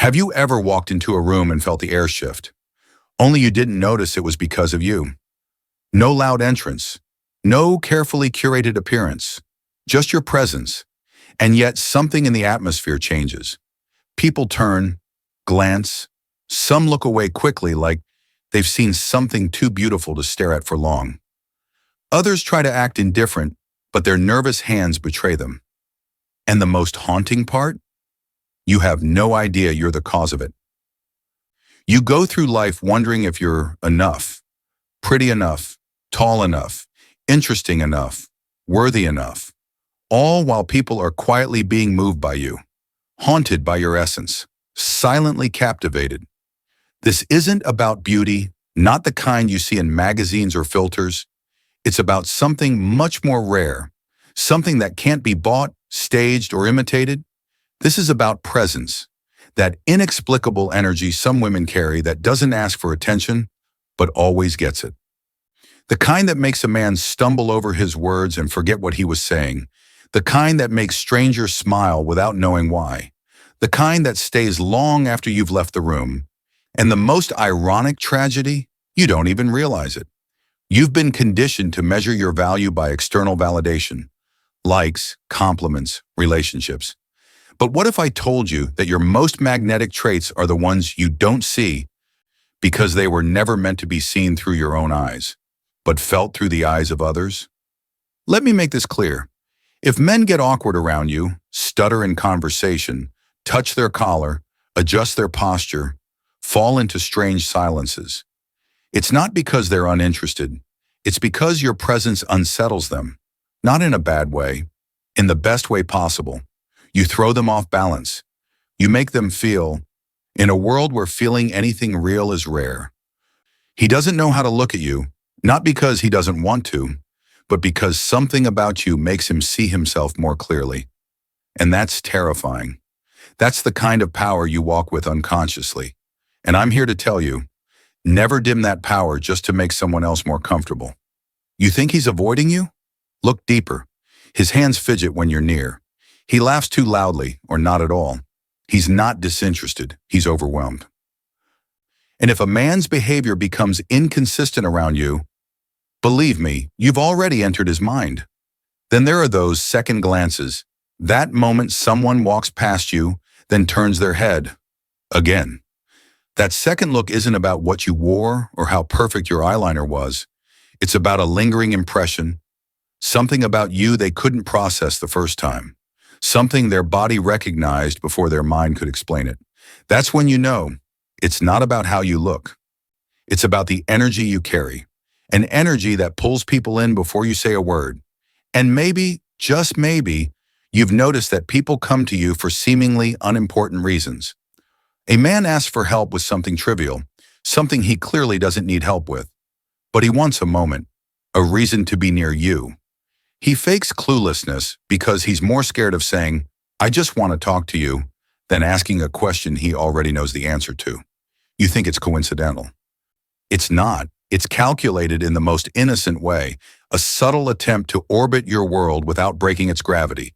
Have you ever walked into a room and felt the air shift? Only you didn't notice it was because of you. No loud entrance, no carefully curated appearance, just your presence. And yet something in the atmosphere changes. People turn, glance, some look away quickly like they've seen something too beautiful to stare at for long. Others try to act indifferent, but their nervous hands betray them. And the most haunting part? You have no idea you're the cause of it. You go through life wondering if you're enough, pretty enough, tall enough, interesting enough, worthy enough, all while people are quietly being moved by you, haunted by your essence, silently captivated. This isn't about beauty, not the kind you see in magazines or filters. It's about something much more rare, something that can't be bought, staged, or imitated. This is about presence, that inexplicable energy some women carry that doesn't ask for attention, but always gets it. The kind that makes a man stumble over his words and forget what he was saying. The kind that makes strangers smile without knowing why. The kind that stays long after you've left the room. And the most ironic tragedy, you don't even realize it. You've been conditioned to measure your value by external validation, likes, compliments, relationships. But what if I told you that your most magnetic traits are the ones you don't see because they were never meant to be seen through your own eyes, but felt through the eyes of others? Let me make this clear. If men get awkward around you, stutter in conversation, touch their collar, adjust their posture, fall into strange silences, it's not because they're uninterested. It's because your presence unsettles them, not in a bad way, in the best way possible. You throw them off balance. You make them feel, in a world where feeling anything real is rare. He doesn't know how to look at you, not because he doesn't want to, but because something about you makes him see himself more clearly. And that's terrifying. That's the kind of power you walk with unconsciously. And I'm here to tell you, never dim that power just to make someone else more comfortable. You think he's avoiding you? Look deeper. His hands fidget when you're near. He laughs too loudly or not at all. He's not disinterested, he's overwhelmed. And if a man's behavior becomes inconsistent around you, believe me, you've already entered his mind. Then there are those second glances, that moment someone walks past you, then turns their head. Again. That second look isn't about what you wore or how perfect your eyeliner was. It's about a lingering impression, something about you they couldn't process the first time. Something their body recognized before their mind could explain it. That's when you know it's not about how you look. It's about the energy you carry, an energy that pulls people in before you say a word. And maybe, just maybe, you've noticed that people come to you for seemingly unimportant reasons. A man asks for help with something trivial, something he clearly doesn't need help with. But he wants a moment, a reason to be near you. He fakes cluelessness because he's more scared of saying, "I just want to talk to you," than asking a question he already knows the answer to. You think it's coincidental. It's not. It's calculated in the most innocent way, a subtle attempt to orbit your world without breaking its gravity.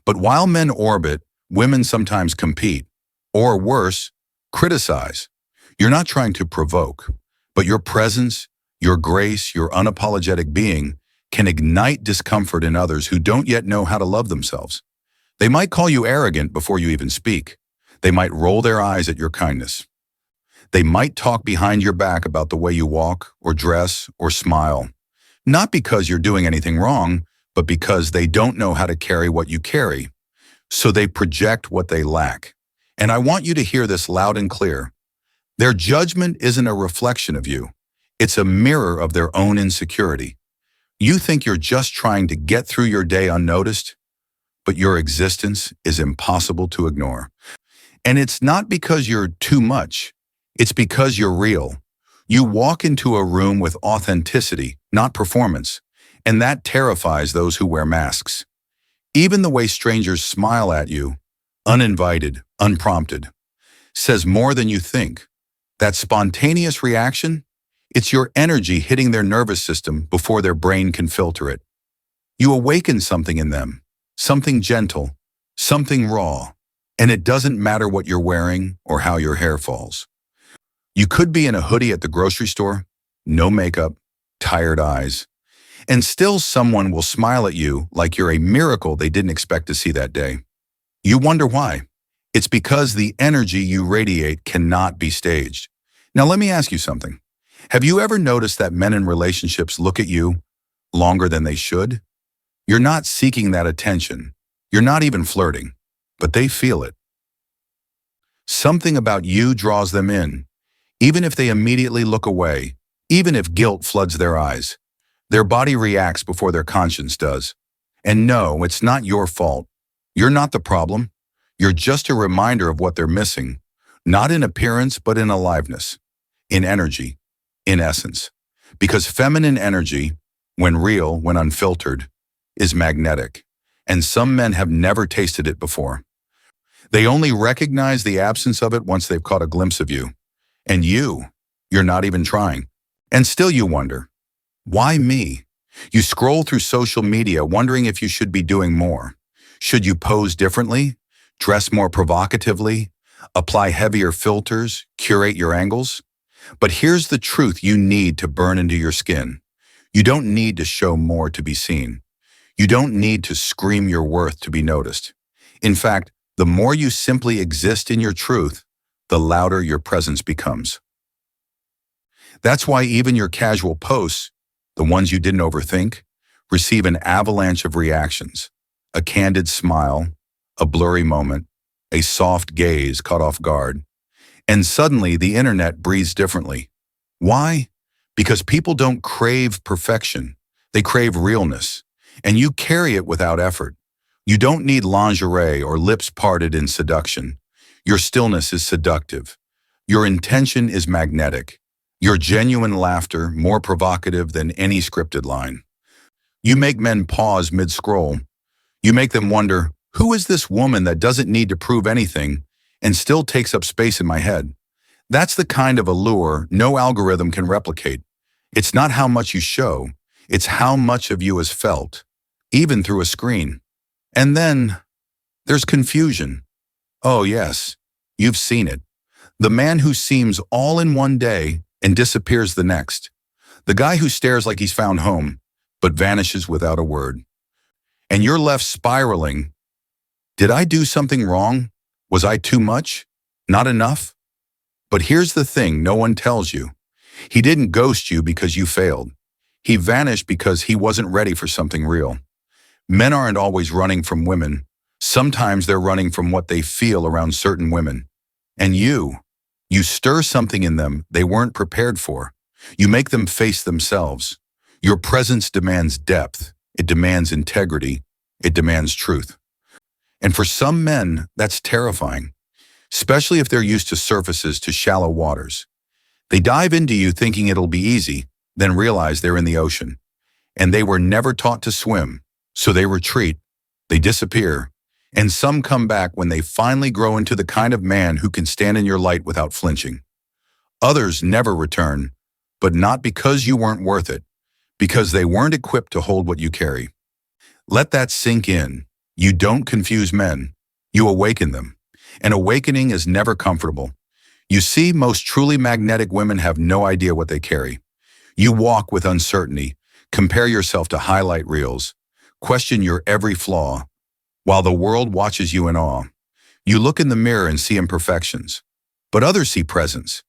But while men orbit, women sometimes compete, or worse, criticize. You're not trying to provoke, but your presence, your grace, your unapologetic being can ignite discomfort in others who don't yet know how to love themselves. They might call you arrogant before you even speak. They might roll their eyes at your kindness. They might talk behind your back about the way you walk or dress or smile. Not because you're doing anything wrong, but because they don't know how to carry what you carry. So they project what they lack. And I want you to hear this loud and clear. Their judgment isn't a reflection of you. It's a mirror of their own insecurity. You think you're just trying to get through your day unnoticed, but your existence is impossible to ignore. And it's not because you're too much. It's because you're real. You walk into a room with authenticity, not performance, and that terrifies those who wear masks. Even the way strangers smile at you, uninvited, unprompted, says more than you think. That spontaneous reaction, it's your energy hitting their nervous system before their brain can filter it. You awaken something in them, something gentle, something raw, And it doesn't matter what you're wearing or how your hair falls. You could be in a hoodie at the grocery store, no makeup, tired eyes, and still someone will smile at you like you're a miracle they didn't expect to see that day. You wonder why. It's because the energy you radiate cannot be staged. Now let me ask you something. Have you ever noticed that men in relationships look at you longer than they should? You're not seeking that attention. You're not even flirting, but they feel it. Something about you draws them in, even if they immediately look away, even if guilt floods their eyes. Their body reacts before their conscience does. And no, it's not your fault. You're not the problem. You're just a reminder of what they're missing, not in appearance, but in aliveness, in energy, in essence. Because feminine energy, when real, when unfiltered, is magnetic. And some men have never tasted it before. They only recognize the absence of it once they've caught a glimpse of you. And you're not even trying. And still you wonder, why me? You scroll through social media wondering if you should be doing more. Should you pose differently? Dress more provocatively? Apply heavier filters? Curate your angles? But here's the truth you need to burn into your skin. You don't need to show more to be seen. You don't need to scream your worth to be noticed. In fact, the more you simply exist in your truth, the louder your presence becomes. That's why even your casual posts, the ones you didn't overthink, receive an avalanche of reactions. A candid smile, a blurry moment, a soft gaze caught off guard. And suddenly the internet breathes differently. Why? Because people don't crave perfection. They crave realness. And you carry it without effort. You don't need lingerie or lips parted in seduction. Your stillness is seductive. Your intention is magnetic. Your genuine laughter more provocative than any scripted line. You make men pause mid-scroll. You make them wonder, who is this woman that doesn't need to prove anything and still takes up space in my head? That's the kind of allure no algorithm can replicate. It's not how much you show, it's how much of you is felt, even through a screen. And then there's confusion. Oh yes, you've seen it. The man who seems all in one day and disappears the next. The guy who stares like he's found home, but vanishes without a word. And you're left spiraling. Did I do something wrong? Was I too much? Not enough? But here's the thing no one tells you. He didn't ghost you because you failed. He vanished because he wasn't ready for something real. Men aren't always running from women. Sometimes they're running from what they feel around certain women. And you stir something in them they weren't prepared for. You make them face themselves. Your presence demands depth. It demands integrity. It demands truth. And for some men, that's terrifying, especially if they're used to surfaces, to shallow waters. They dive into you thinking it'll be easy, then realize they're in the ocean. And they were never taught to swim, so they retreat, they disappear, and some come back when they finally grow into the kind of man who can stand in your light without flinching. Others never return, but not because you weren't worth it, because they weren't equipped to hold what you carry. Let that sink in. You don't confuse men, you awaken them. And awakening is never comfortable. You see, most truly magnetic women have no idea what they carry. You walk with uncertainty, compare yourself to highlight reels, question your every flaw, while the world watches you in awe. You look in the mirror and see imperfections, but others see presence.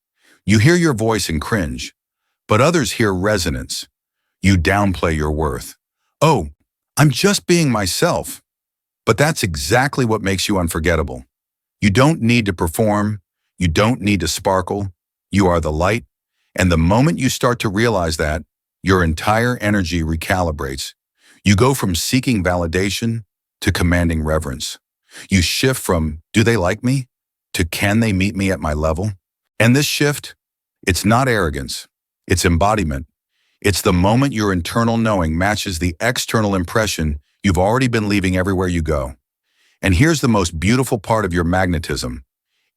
You hear your voice and cringe, but others hear resonance. You downplay your worth. Oh, I'm just being myself. But that's exactly what makes you unforgettable. You don't need to perform. You don't need to sparkle. You are the light. And the moment you start to realize that, your entire energy recalibrates. You go from seeking validation to commanding reverence. You shift from, do they like me? To, can they meet me at my level? And this shift, it's not arrogance. It's embodiment. It's the moment your internal knowing matches the external impression you've already been leaving everywhere you go. And here's the most beautiful part of your magnetism.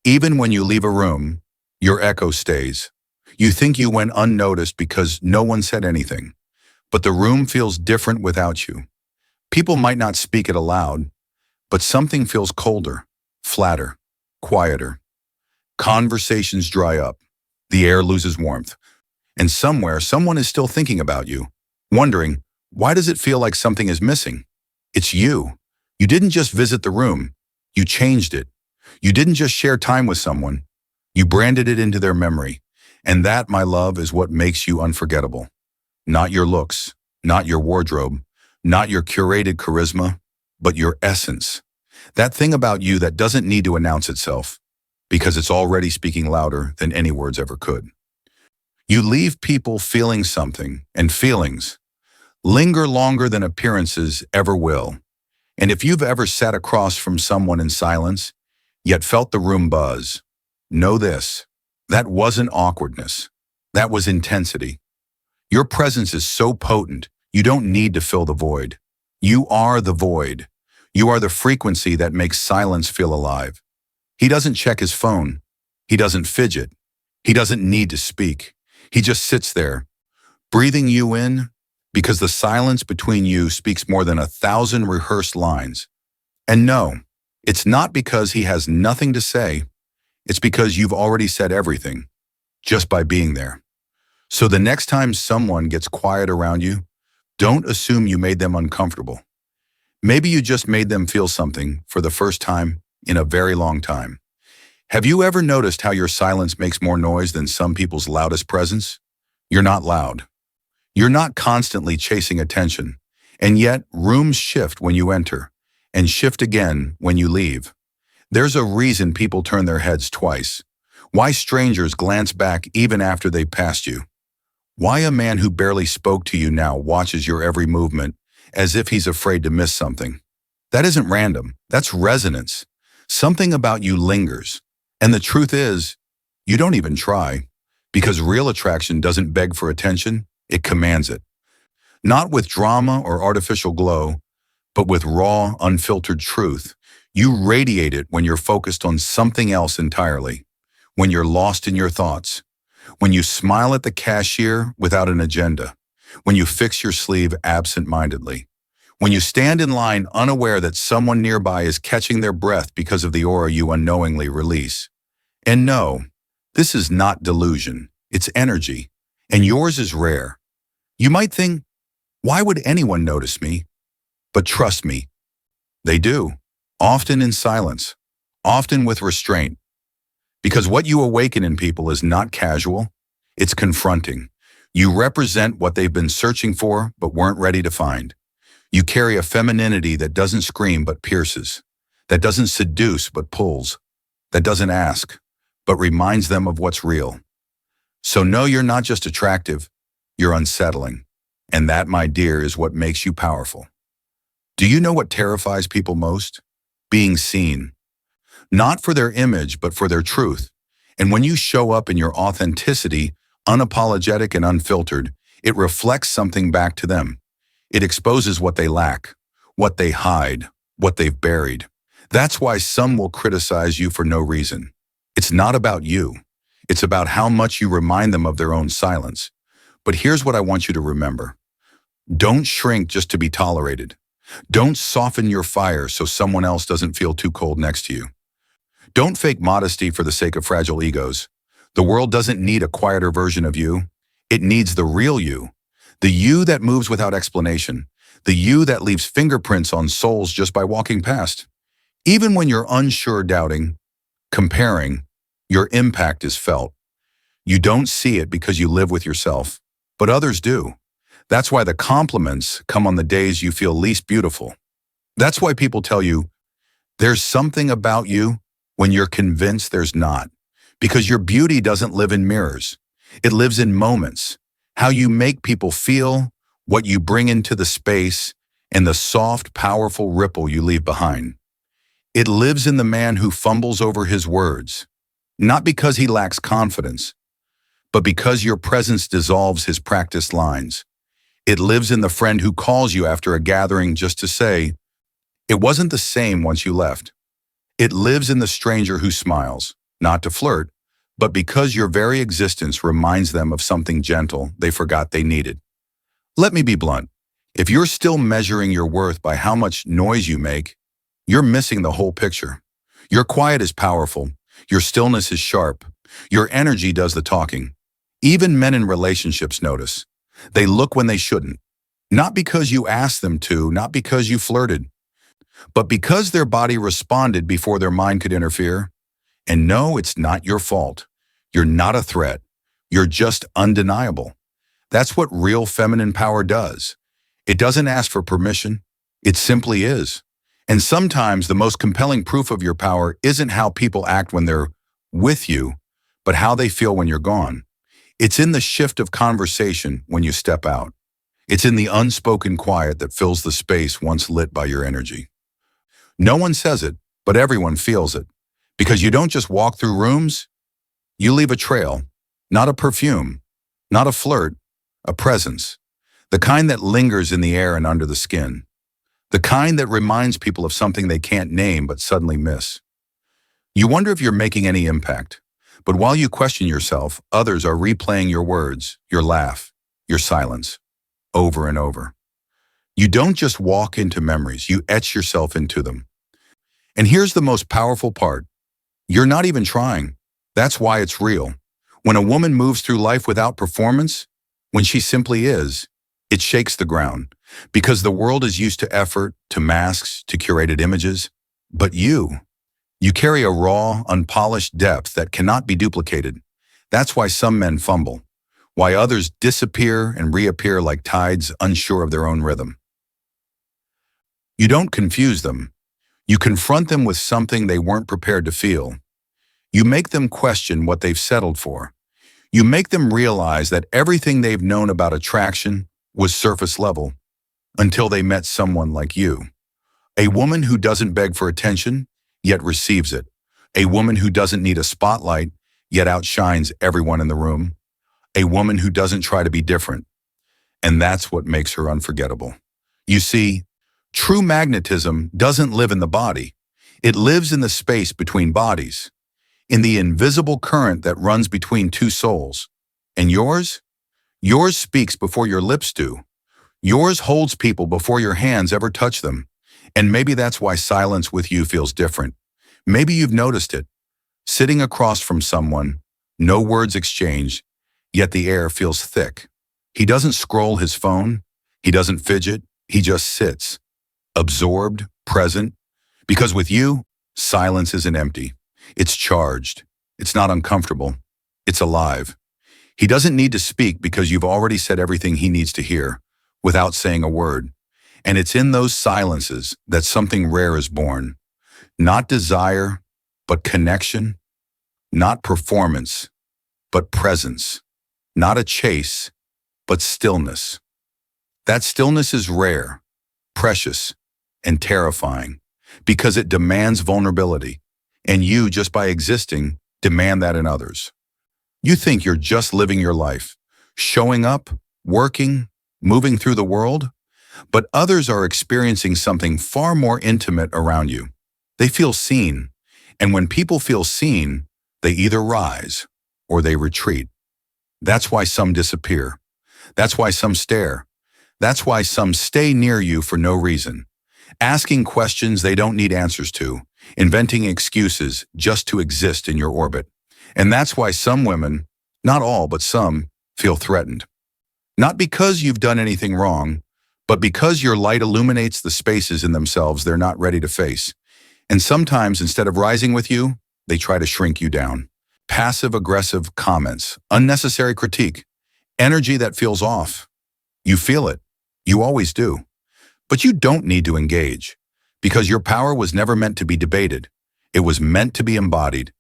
Even when you leave a room, your echo stays. You think you went unnoticed because no one said anything. But the room feels different without you. People might not speak it aloud, but something feels colder, flatter, quieter. Conversations dry up. The air loses warmth. And somewhere, someone is still thinking about you, wondering, why does it feel like something is missing? It's you. You didn't just visit the room. You changed it. You didn't just share time with someone. You branded it into their memory. And that, my love, is what makes you unforgettable. Not your looks, not your wardrobe, not your curated charisma, but your essence. That thing about you that doesn't need to announce itself, because it's already speaking louder than any words ever could. You leave people feeling something, and feelings linger longer than appearances ever will. And if you've ever sat across from someone in silence, yet felt the room buzz, know this: that wasn't awkwardness. That was intensity. Your presence is so potent, you don't need to fill the void. You are the void. You are the frequency that makes silence feel alive. He doesn't check his phone. He doesn't fidget. He doesn't need to speak. He just sits there, breathing you in, because the silence between you speaks more than 1,000 rehearsed lines. And no, it's not because he has nothing to say. It's because you've already said everything, just by being there. So the next time someone gets quiet around you, don't assume you made them uncomfortable. Maybe you just made them feel something for the first time in a very long time. Have you ever noticed how your silence makes more noise than some people's loudest presence? You're not loud. You're not constantly chasing attention. And yet, rooms shift when you enter, and shift again when you leave. There's a reason people turn their heads twice. Why strangers glance back even after they've passed you. Why a man who barely spoke to you now watches your every movement as if he's afraid to miss something. That isn't random. That's resonance. Something about you lingers. And the truth is, you don't even try, because real attraction doesn't beg for attention, it commands it. Not with drama or artificial glow, but with raw, unfiltered truth. You radiate it when you're focused on something else entirely, when you're lost in your thoughts, when you smile at the cashier without an agenda, when you fix your sleeve absent-mindedly, when you stand in line unaware that someone nearby is catching their breath because of the aura you unknowingly release. And no, this is not delusion, it's energy, and yours is rare. You might think, why would anyone notice me? But trust me, they do, often in silence, often with restraint. Because what you awaken in people is not casual, it's confronting. You represent what they've been searching for but weren't ready to find. You carry a femininity that doesn't scream but pierces, that doesn't seduce but pulls, that doesn't ask, but reminds them of what's real. So no, you're not just attractive, you're unsettling. And that, my dear, is what makes you powerful. Do you know what terrifies people most? Being seen. Not for their image, but for their truth. And when you show up in your authenticity, unapologetic and unfiltered, it reflects something back to them. It exposes what they lack, what they hide, what they've buried. That's why some will criticize you for no reason. It's not about you. It's about how much you remind them of their own silence. But here's what I want you to remember. Don't shrink just to be tolerated. Don't soften your fire so someone else doesn't feel too cold next to you. Don't fake modesty for the sake of fragile egos. The world doesn't need a quieter version of you. It needs the real you. The you that moves without explanation. The you that leaves fingerprints on souls just by walking past. Even when you're unsure, doubting, comparing, your impact is felt. You don't see it because you live with yourself, but others do. That's why the compliments come on the days you feel least beautiful. That's why people tell you, there's something about you when you're convinced there's not. Because your beauty doesn't live in mirrors. It lives in moments. How you make people feel, what you bring into the space, and the soft, powerful ripple you leave behind. It lives in the man who fumbles over his words, not because he lacks confidence, but because your presence dissolves his practiced lines. It lives in the friend who calls you after a gathering just to say, it wasn't the same once you left. It lives in the stranger who smiles, not to flirt, but because your very existence reminds them of something gentle they forgot they needed. Let me be blunt. If you're still measuring your worth by how much noise you make, you're missing the whole picture. Your quiet is powerful. Your stillness is sharp. Your energy does the talking. Even men in relationships notice. They look when they shouldn't. Not because you asked them to, not because you flirted, but because their body responded before their mind could interfere. And no, it's not your fault. You're not a threat. You're just undeniable. That's what real feminine power does. It doesn't ask for permission. It simply is. And sometimes the most compelling proof of your power isn't how people act when they're with you, but how they feel when you're gone. It's in the shift of conversation when you step out. It's in the unspoken quiet that fills the space once lit by your energy. No one says it, but everyone feels it. Because you don't just walk through rooms, you leave a trail, not a perfume, not a flirt, a presence. The kind that lingers in the air and under the skin. The kind that reminds people of something they can't name but suddenly miss. You wonder if you're making any impact. But while you question yourself, others are replaying your words, your laugh, your silence, over and over. You don't just walk into memories, you etch yourself into them. And here's the most powerful part. You're not even trying. That's why it's real. When a woman moves through life without performance, when she simply is, it shakes the ground. Because the world is used to effort, to masks, to curated images. But you carry a raw, unpolished depth that cannot be duplicated. That's why some men fumble. Why others disappear and reappear like tides, unsure of their own rhythm. You don't confuse them. You confront them with something they weren't prepared to feel. You make them question what they've settled for. You make them realize that everything they've known about attraction was surface level until they met someone like you. A woman who doesn't beg for attention, yet receives it. A woman who doesn't need a spotlight, yet outshines everyone in the room. A woman who doesn't try to be different. And that's what makes her unforgettable. You see, true magnetism doesn't live in the body. It lives in the space between bodies, in the invisible current that runs between two souls. And yours? Yours speaks before your lips do. Yours holds people before your hands ever touch them. And maybe that's why silence with you feels different. Maybe you've noticed it. Sitting across from someone, no words exchanged, yet the air feels thick. He doesn't scroll his phone. He doesn't fidget. He just sits, absorbed, present. Because with you, silence isn't empty. It's charged. It's not uncomfortable. It's alive. He doesn't need to speak because you've already said everything he needs to hear without saying a word. And it's in those silences that something rare is born. Not desire, but connection. Not performance, but presence. Not a chase, but stillness. That stillness is rare, precious, and terrifying because it demands vulnerability. And you, just by existing, demand that in others. You think you're just living your life, showing up, working, moving through the world, but others are experiencing something far more intimate around you. They feel seen, and when people feel seen, they either rise or they retreat. That's why some disappear. That's why some stare. That's why some stay near you for no reason, asking questions they don't need answers to, inventing excuses just to exist in your orbit. And that's why some women, not all, but some, feel threatened. Not because you've done anything wrong, but because your light illuminates the spaces in themselves they're not ready to face. And sometimes, instead of rising with you, they try to shrink you down. Passive-aggressive comments, unnecessary critique, energy that feels off. You feel it. You always do. But you don't need to engage, because your power was never meant to be debated. It was meant to be embodied.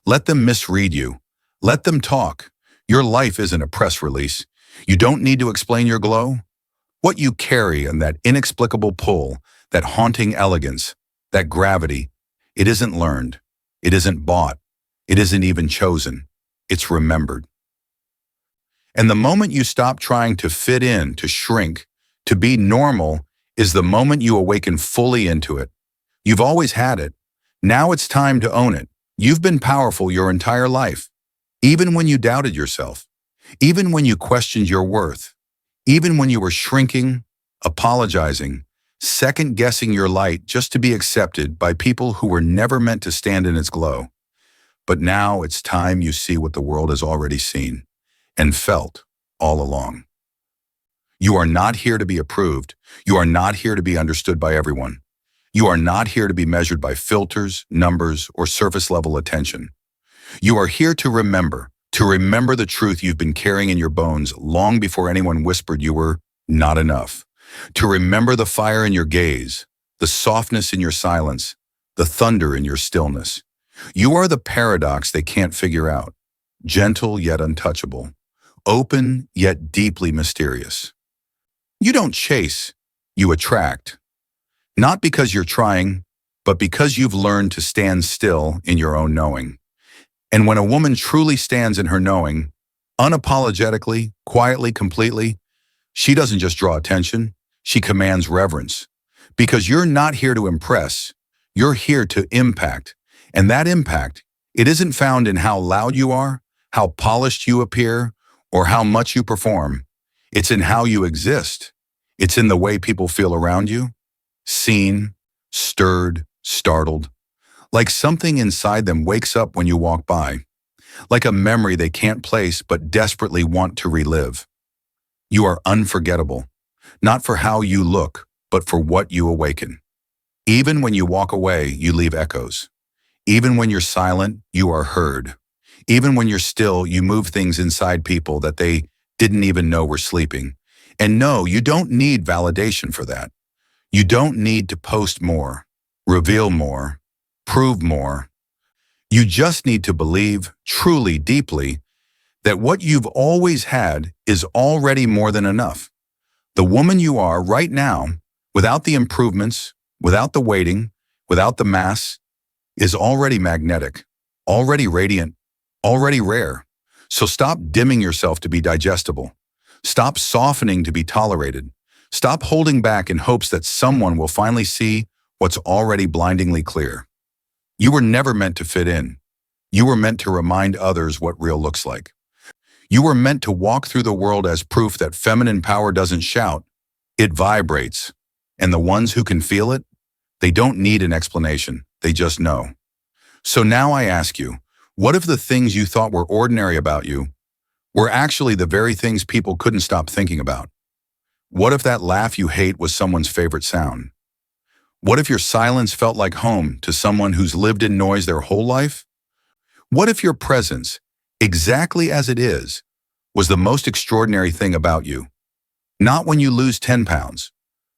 Let them misread you. Let them talk. Your life isn't a press release. You don't need to explain your glow. What you carry and that inexplicable pull, that haunting elegance, that gravity, it isn't learned. It isn't bought. It isn't even chosen. It's remembered. And the moment you stop trying to fit in, to shrink, to be normal, is the moment you awaken fully into it. You've always had it. Now it's time to own it. You've been powerful your entire life, even when you doubted yourself, even when you questioned your worth, even when you were shrinking, apologizing, second-guessing your light just to be accepted by people who were never meant to stand in its glow. But now it's time you see what the world has already seen and felt all along. You are not here to be approved. You are not here to be understood by everyone. You are not here to be measured by filters, numbers, or surface-level attention. You are here to remember the truth you've been carrying in your bones long before anyone whispered you were not enough. To remember the fire in your gaze, the softness in your silence, the thunder in your stillness. You are the paradox they can't figure out, gentle yet untouchable, open yet deeply mysterious. You don't chase, you attract. Not because you're trying, but because you've learned to stand still in your own knowing. And when a woman truly stands in her knowing, unapologetically, quietly, completely, she doesn't just draw attention, she commands reverence. Because you're not here to impress, you're here to impact. And that impact, it isn't found in how loud you are, how polished you appear, or how much you perform. It's in how you exist. It's in the way people feel around you, seen, stirred, startled. Like something inside them wakes up when you walk by. Like a memory they can't place but desperately want to relive. You are unforgettable, not for how you look, but for what you awaken. Even when you walk away, you leave echoes. Even when you're silent, you are heard. Even when you're still, you move things inside people that they didn't even know were sleeping. And no, you don't need validation for that. You don't need to post more, reveal more, prove more. You just need to believe, truly, deeply, that what you've always had is already more than enough. The woman you are right now, without the improvements, without the waiting, without the mass, is already magnetic, already radiant, already rare. So stop dimming yourself to be digestible. Stop softening to be tolerated. Stop holding back in hopes that someone will finally see what's already blindingly clear. You were never meant to fit in. You were meant to remind others what real looks like. You were meant to walk through the world as proof that feminine power doesn't shout, it vibrates. And the ones who can feel it, they don't need an explanation, they just know. So now I ask you, what if the things you thought were ordinary about you were actually the very things people couldn't stop thinking about? What if that laugh you hate was someone's favorite sound? What if your silence felt like home to someone who's lived in noise their whole life? What if your presence, exactly as it is, was the most extraordinary thing about you? Not when you lose 10 pounds,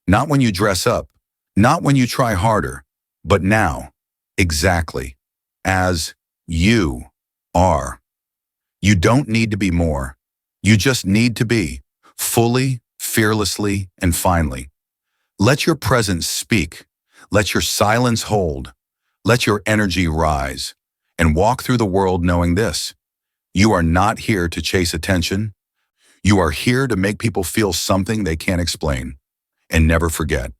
not when you dress up, not when you try harder, but now, exactly, as you are. You don't need to be more. You just need to be, fully, fearlessly, and finally. Let your presence speak. Let your silence hold. Let your energy rise. And walk through the world knowing this. You are not here to chase attention. You are here to make people feel something they can't explain. And never forget,